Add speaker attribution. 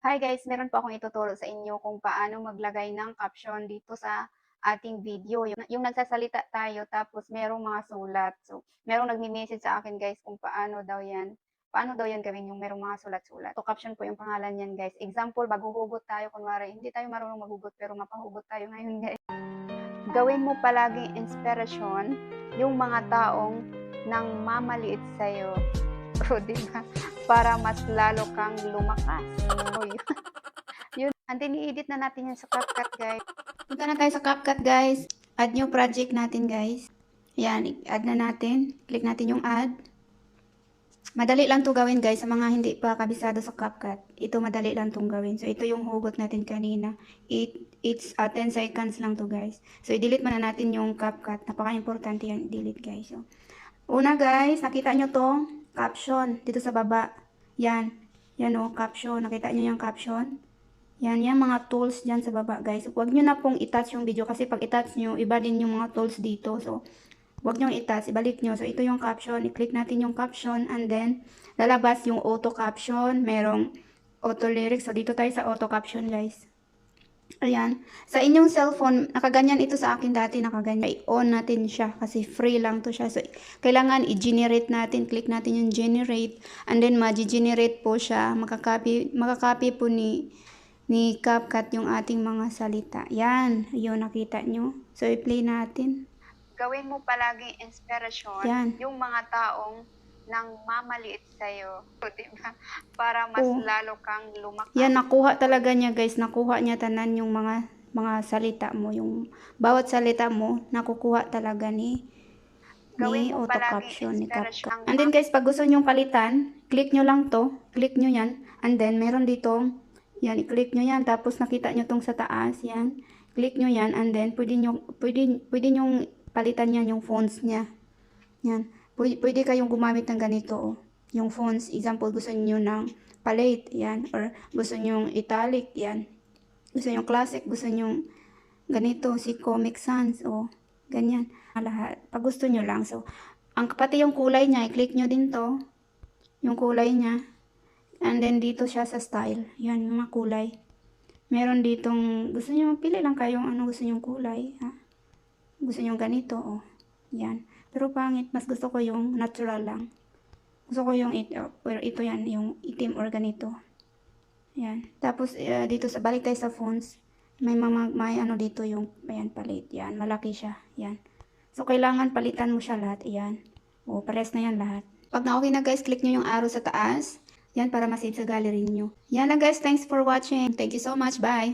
Speaker 1: Hi guys, meron po akong ituturo sa inyo kung paano maglagay ng caption dito sa ating video. Yung nagsasalita tayo tapos merong mga sulat. So, merong nagme-message sa akin guys kung paano daw yan. Paano daw yan gawin yung merong mga sulat-sulat. So, caption po yung pangalan yan guys. Example, maghuhugot tayo. Kunwari, hindi tayo marunong maghugot pero mapahugot tayo ngayon guys. Gawin mo palaging inspirasyon yung mga taong nang mamaliit sa'yo. O, diba? Para mas lalo kang lumakas. O, yun. And then, i-edit na natin yan sa CapCut, guys. Punta na tayo sa CapCut, guys. Add new project natin, guys. Yan, add na natin. Click natin yung add. Madali lang to gawin, guys, sa mga hindi pa kabisado sa CapCut. Ito, madali lang tong gawin. So, ito yung hugot natin kanina. It's 10 seconds lang to, guys. So, i-delete muna natin yung CapCut. Napaka-importante yan, i-delete, guys. So, una, guys, nakita nyo tong caption dito sa baba. Yan. Yan, oh, caption. Nakita nyo yung caption? Yan, yan mga tools dyan sa baba, guys. Huwag nyo na pong i-touch yung video kasi pag i-touch nyo, iba din yung mga tools dito. So, huwag nyo i-touch, ibalik nyo. So, ito yung caption. I-click natin yung caption and then, lalabas yung auto caption. Merong auto lyrics. So, dito tayo sa auto caption, guys. Ayan. Sa inyong cellphone, nakaganyan ito sa akin dati, nakaganyan. I-on natin siya kasi free lang to siya. So, kailangan i-generate natin. Click natin yung generate. And then, ma-generate po siya. Makakopy po ni CapCut yung ating mga salita. Yan. Yun, nakita nyo. So, i-play natin. Gawin mo palaging inspirasyon yan. Yung mga taong nang mamaliit sa'yo. Diba? Para mas lalo kang lumakas. Yan, nakuha talaga niya, guys. Nakuha niya tanan yung mga salita mo. Yung bawat salita mo, nakukuha talaga ni auto caption ni CapCut. And then, guys, pag gusto nyong palitan, click nyo lang to. Click nyo yan. And then, meron ditong yan, i-click nyo yan. Tapos, nakita nyo tong sa taas. Yan. Click nyo yan. And then, pwede nyong palitan yan yung fonts niya. Yan. Pwede kayong gumamit ng ganito. Oh. Yung fonts. Example, gusto nyo ng palette. Yan. Or gusto nyo italic. Yan. Gusto nyo classic. Gusto nyo ganito. Si Comic Sans. O, ganyan. Lahat. Pag gusto nyo lang. So, pati yung kulay niya, i-click nyo din to. Yung kulay niya. And then, dito siya sa style. Yan, yung mga kulay. Meron ditong, gusto nyo, pili lang kayong ano gusto nyong kulay. Ha? Gusto nyo ganito, oh. Yan. Pero pangit, mas gusto ko yung natural lang. Gusto ko yung ito yan, yung itim or ganito. Yan. Tapos, dito sa, balik tayo sa fonts. May ano dito yung, ayan, palit. Yan, malaki siya. Yan. So, kailangan palitan mo siya lahat. Ayan. O, pares na yan lahat. Pag na-okay na guys, click nyo yung arrow sa taas. Yan, para ma-save sa gallery nyo. Yan lang guys. Thanks for watching. Thank you so much. Bye!